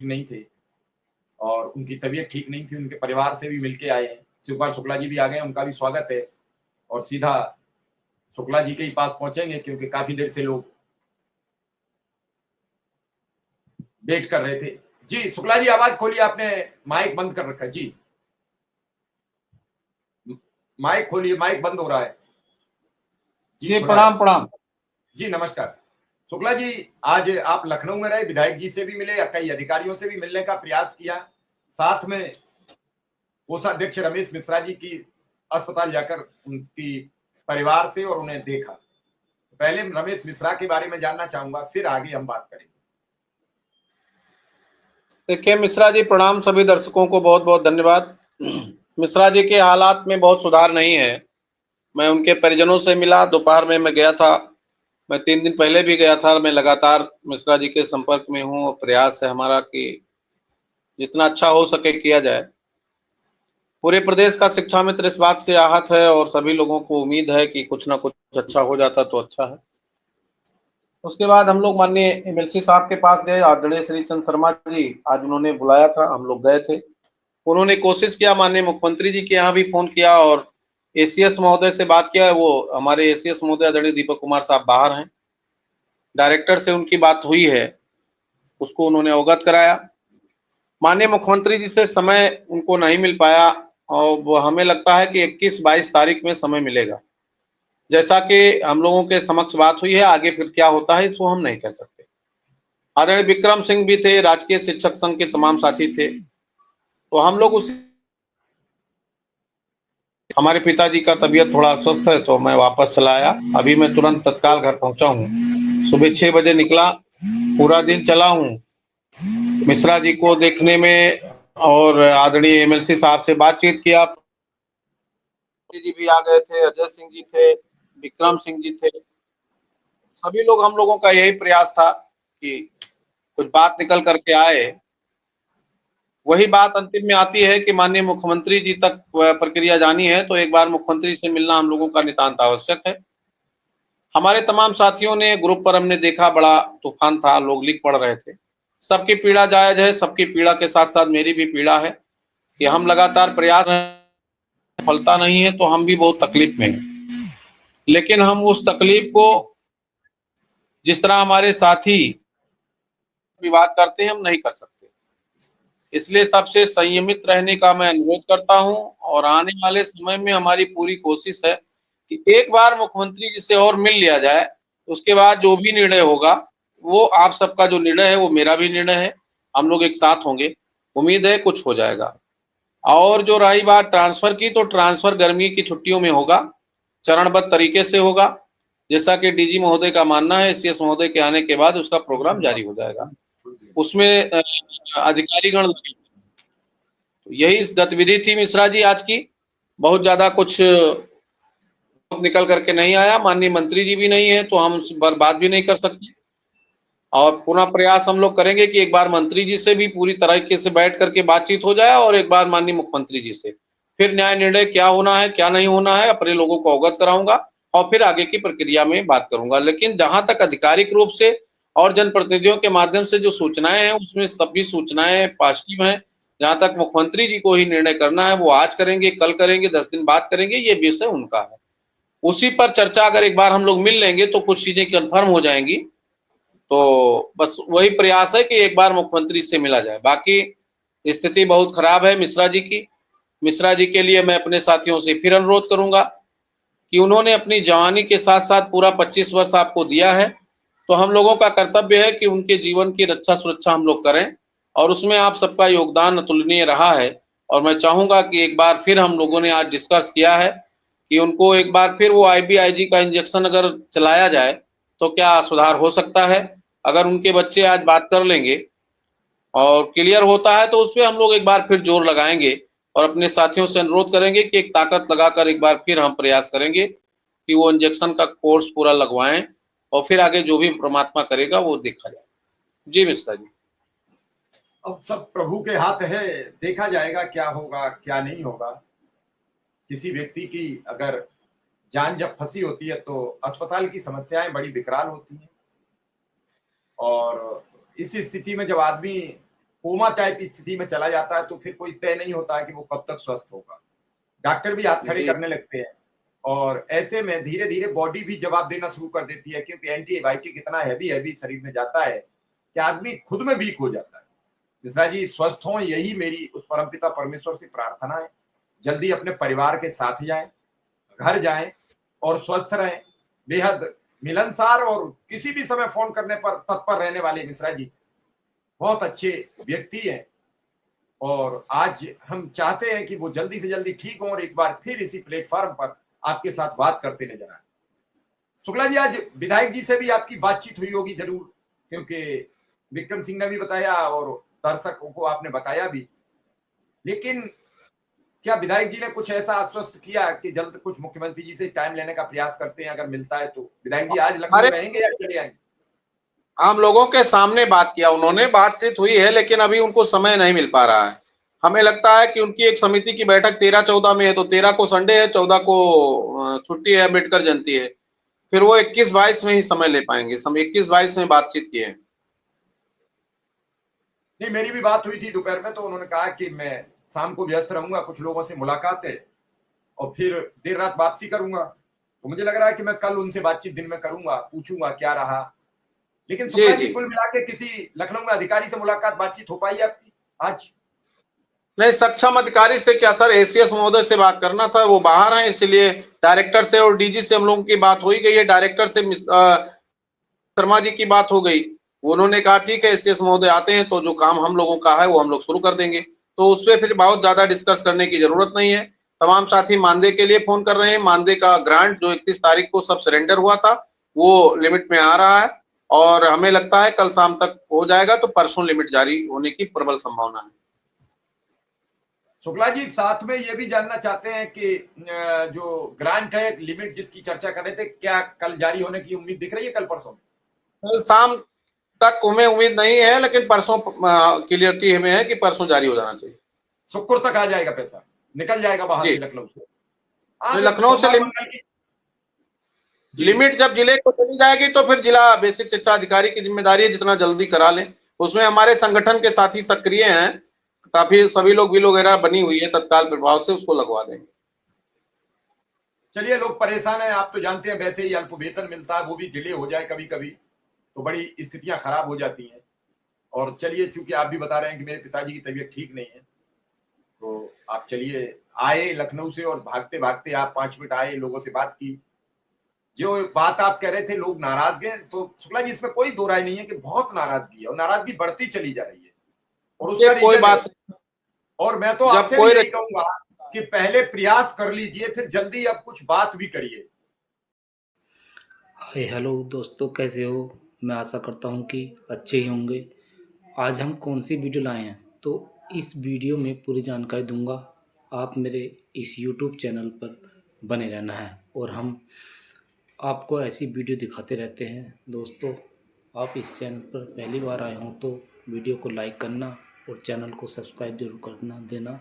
नहीं थे और उनकी तबीयत ठीक नहीं थी, उनके परिवार से भी मिलके आए हैं। शिवपाल शुक्ला जी भी आ गए, उनका भी स्वागत है और सीधा शुक्ला जी के ही पास पहुंचेंगे क्योंकि काफी देर से लोग वेट कर रहे थे। जी शुक्ला जी आवाज खोलिए, आपने माइक बंद कर रखा है। जी माइक खोलिए, माइक बंद हो रहा है। जी प्रणाम प्रणाम। जी नमस्कार शुक्ला जी, आज आप लखनऊ में रहे, विधायक जी से भी मिले, कई अधिकारियों से भी मिलने का प्रयास किया, साथ में कोषाध्यक्ष रमेश मिश्रा जी की अस्पताल जाकर उनकी परिवार से और उन्हें देखा। पहले रमेश मिश्रा के बारे में जानना चाहूंगा, फिर आगे हम बात करेंगे। देखिए मिश्रा जी प्रणाम, सभी दर्शकों को बहुत बहुत धन्यवाद। मिश्रा जी के हालात में बहुत सुधार नहीं है। मैं उनके परिजनों से मिला, दोपहर में मैं गया था, मैं 3 दिन पहले भी गया था। मैं लगातार मिश्रा जी के संपर्क में हूँ और प्रयास है हमारा कि जितना अच्छा हो सके किया जाए। पूरे प्रदेश का शिक्षा मित्र इस बात से आहत है और सभी लोगों को उम्मीद है कि कुछ ना कुछ अच्छा हो जाता तो अच्छा है। उसके बाद हम लोग माननीय एमएलसी साहब के पास गए, आदरणीय श्री चंद्र शर्मा जी, आज उन्होंने बुलाया था, हम लोग गए थे। उन्होंने कोशिश किया, माननीय मुख्यमंत्री जी के यहाँ भी फोन किया और एसीएस महोदय से बात किया। वो हमारे एसीएस महोदय आदरणीय दीपक कुमार साहब बाहर हैं, डायरेक्टर से उनकी बात हुई है, उसको उन्होंने अवगत कराया। माननीय मुख्यमंत्री जी से समय उनको नहीं मिल पाया और वो हमें लगता है कि 21-22 तारीख में समय मिलेगा। जैसा कि हम लोगों के समक्ष बात हुई है, आगे फिर क्या होता है इसको हम नहीं कह सकते। आदरणीय विक्रम सिंह भी थे, राजकीय शिक्षक संघ के तमाम साथी थे, तो हम लोग उस हमारे पिताजी का तबीयत थोड़ा अस्वस्थ है तो मैं वापस चला आया। अभी मैं तुरंत तत्काल घर पहुंचा हूँ, सुबह 6 बजे निकला, पूरा दिन चला हूँ मिश्रा जी को देखने में और आदरणीय एमएलसी साहब से बातचीत किया। जी भी आ गए थे, अजय सिंह जी थे, विक्रम सिंह जी थे, सभी लोग, हम लोगों का यही प्रयास था कि कुछ बात निकल करके आए। वही बात अंतिम में आती है कि माननीय मुख्यमंत्री जी तक प्रक्रिया जानी है तो एक बार मुख्यमंत्री से मिलना हम लोगों का नितांत आवश्यक है। हमारे तमाम साथियों ने ग्रुप पर हमने देखा, बड़ा तूफान था, लोग लिख पढ़ रहे थे। सबकी पीड़ा जायज है, सबकी पीड़ा के साथ साथ मेरी भी पीड़ा है कि हम लगातार प्रयास सफलता नहीं है तो हम भी बहुत तकलीफ में हैं। लेकिन हम उस तकलीफ को जिस तरह हमारे साथी विवाद करते हैं हम नहीं कर सकते, इसलिए सबसे संयमित रहने का मैं अनुरोध करता हूं और आने वाले समय में हमारी पूरी कोशिश है कि एक बार मुख्यमंत्री जी से और मिल लिया जाए, उसके बाद जो भी निर्णय होगा वो आप सबका जो निर्णय है वो मेरा भी निर्णय है, हम लोग एक साथ होंगे, उम्मीद है कुछ हो जाएगा। और जो रही बात ट्रांसफर की, तो ट्रांसफर गर्मी की छुट्टियों में होगा, चरणबद्ध तरीके से होगा, जैसा कि डीजी महोदय का मानना है। सीएस महोदय के आने के बाद उसका प्रोग्राम जारी हो जाएगा, उसमें अधिकारीगण। यही इस गतिविधि थी मिश्रा जी आज की, बहुत ज्यादा कुछ निकल करके नहीं आया। माननीय मंत्री जी भी नहीं है तो हम बात भी नहीं कर सकते और पुनः प्रयास हम लोग करेंगे कि एक बार मंत्री जी से भी पूरी तरीके से बैठ करके बातचीत हो जाए और एक बार माननीय मुख्यमंत्री जी से फिर न्याय निर्णय क्या होना है क्या नहीं होना है अपने लोगों को अवगत कराऊंगा और फिर आगे की प्रक्रिया में बात करूंगा। लेकिन जहां तक आधिकारिक रूप से और जनप्रतिनिधियों के माध्यम से जो सूचनाएं हैं उसमें सभी सूचनाएं पॉजिटिव हैं। जहां तक मुख्यमंत्री जी को ही निर्णय करना है वो आज करेंगे, कल करेंगे, 10 दिन बाद करेंगे, ये विषय उनका है। उसी पर चर्चा अगर एक बार हम लोग मिल लेंगे तो कुछ चीजें कंफर्म हो जाएंगी। तो बस वही प्रयास है कि एक बार मुख्यमंत्री से मिला जाए। बाकी स्थिति बहुत खराब है मिश्रा जी की। मिश्रा जी के लिए मैं अपने साथियों से फिर अनुरोध करूंगा कि उन्होंने अपनी जवानी के साथ साथ पूरा 25 वर्ष आपको दिया है, तो हम लोगों का कर्तव्य है कि उनके जीवन की रक्षा सुरक्षा हम लोग करें और उसमें आप सबका योगदान अतुलनीय रहा है। और मैं चाहूंगा कि एक बार फिर हम लोगों ने आज डिस्कस किया है कि उनको एक बार फिर वो IVIG का इंजेक्शन अगर चलाया जाए तो क्या सुधार हो सकता है। अगर उनके बच्चे आज बात कर लेंगे और क्लियर होता है तो उस पर हम लोग एक बार फिर जोर लगाएंगे और अपने साथियों से अनुरोध करेंगे कि एक ताकत लगाकर एक बार फिर हम प्रयास करेंगे कि वो इंजेक्शन का कोर्स पूरा लगवाएं और फिर आगे जो भी परमात्मा करेगा वो देखा जाए। जी मिश्रा जी। अब सब प्रभु के हाथ है, देखा जाएगा क्या होगा क्या नहीं होगा। किसी व्यक्ति की अगर जान जब फंसी होती है तो अस्पताल की समस्याएं बड़ी विकराल होती हैं और इस स्थिति में जब आदमी कोमा टाइप स्थिति में चला जाता है तो फिर कोई तय नहीं होता है कि वो कब तक स्वस्थ होगा। डॉक्टर भी हाथ खड़े जी करने लगते हैं और ऐसे में धीरे धीरे बॉडी भी जवाब देना शुरू कर देती है, क्योंकि एंटीबायोटिक इतना हैवी शरीर में जाता है कि आदमी खुद में वीक हो जाता है। मिश्रा जी स्वस्थ हों, यही मेरी उस परमपिता परमेश्वर से प्रार्थना है। जल्दी अपने परिवार के साथ जाएं, घर जाएं और स्वस्थ रहें। बेहद मिलनसार और किसी भी समय फोन करने पर तत्पर रहने वाले मिश्रा जी बहुत अच्छे व्यक्ति हैं और आज हम चाहते हैं कि वो जल्दी से जल्दी ठीक हों और एक बार फिर इसी प्लेटफॉर्म पर आपके साथ बात करते नजर आए। शुक्ला जी, आज विधायक जी से भी आपकी बातचीत हुई होगी जरूर, क्योंकि विक्रम सिंह ने भी बताया और दर्शकों को आपने बताया भी, लेकिन क्या विधायक जी ने कुछ ऐसा आश्वस्त किया कि जल्द कुछ मुख्यमंत्री जी से टाइम लेने का प्रयास करते हैं, अगर मिलता है तो? विधायक जी आज लखनऊ अरे रहेंगे या चले आएंगे? हम लोगों के सामने बात किया उन्होंने, बातचीत हुई है लेकिन अभी उनको समय नहीं मिल पा रहा है। हमें लगता है कि उनकी एक समिति की बैठक 13-14 में है, तो 13 को संडे है, 14 को छुट्टी है, अम्बेडकर जयंती है। फिर वो 21-22 में ही समय ले पाएंगे। 21-22 में बातचीत की है। नहीं, मेरी भी बात हुई थी दोपहर में, तो उन्होंने कहा कि मैं शाम को व्यस्त रहूंगा, कुछ लोगों से मुलाकात है और फिर देर रात वापसी करूंगा। तो मुझे लग रहा है कि मैं कल उनसे बातचीत दिन में करूंगा, पूछूंगा क्या रहा। लेकिन जी शुक्ला जी, जी। कुल मिला के किसी लखनऊ में अधिकारी से मुलाकात बातचीत हो पाई आपकी आज? नहीं, सक्षम अधिकारी से क्या सर, एसीएस महोदय से बात करना था, वो बाहर हैं, इसलिए डायरेक्टर से और डीजी से हम लोगों की बात हो ही गई है। डायरेक्टर से शर्मा जी की बात हो गई, उन्होंने कहा ठीक है एसीएस महोदय आते हैं तो जो काम हम लोगों का है वो हम लोग शुरू कर देंगे। तो उस पर फिर बहुत ज्यादा डिस्कस करने की जरूरत नहीं है। तमाम साथी मानदेय के लिए फोन कर रहे हैं। मानदेय का ग्रांट जो 31 तारीख को सब सरेंडर हुआ था वो लिमिट में आ रहा है और हमें लगता है कल शाम तक हो जाएगा, तो परसों लिमिट जारी होने की प्रबल संभावना है। शुक्ला जी, साथ में ये भी जानना चाहते हैं कि जो ग्रांट है, लिमिट जिसकी चर्चा कर रहे थे, क्या कल जारी होने की उम्मीद दिख रही है, कल परसों में? कल शाम तक हमें उम्मीद नहीं है, लेकिन परसों क्लियरिटी हमें है कि परसों जारी हो जाना चाहिए। शुक्र तक आ जाएगा, पैसा निकल जाएगा वहां जी, से, लखनऊ से? हाँ, लखनऊ से सोमवार मंगल की। जी। लिमिट जब जिले को चली जाएगी तो फिर जिला बेसिक शिक्षा अधिकारी की जिम्मेदारी है जितना जल्दी करा लें। उसमें हमारे संगठन के साथी सक्रिय हैं, काफी सभी लोग बिल वगैरह बनी हुई है, तत्काल प्रभाव से उसको लगवा देंगे। चलिए, लोग परेशान हैं, आप तो जानते हैं, वैसे ही अल्प वेतन मिलता है, वो भी डिले हो जाए कभी कभी तो बड़ी स्थितियां खराब हो जाती हैं। और चलिए, चूंकि आप भी बता रहे हैं कि मेरे पिताजी की तबीयत ठीक नहीं है, तो आप चलिए आए लखनऊ से और भागते भागते आप 5 मिनट आए, लोगों से बात की। जो बात आप कह रहे थे लोग नाराज गए, तो शुक्ला जी इसमें कोई दो राय नहीं है कि बहुत नाराजगी है और नाराजगी बढ़ती चली जा रही है और ये उसका कोई रीजन है। बात, और मैं तो जब आपसे भी कोई यही कहूंगा कि पहले प्रयास कर लीजिए, फिर जल्दी अब कुछ बात भी करिए। हाय हेलो दोस्तों, कैसे हो? मैं आशा करता हूँ कि अच्छे ही होंगे। आज हम कौन सी वीडियो लाए हैं, तो इस वीडियो में पूरी जानकारी दूंगा। आप मेरे इस यूट्यूब चैनल पर बने रहना है और हम आपको ऐसी वीडियो दिखाते रहते हैं। दोस्तों, आप इस चैनल पर पहली बार आए हों तो वीडियो को लाइक करना और चैनल को सब्सक्राइब जरूर करना देना।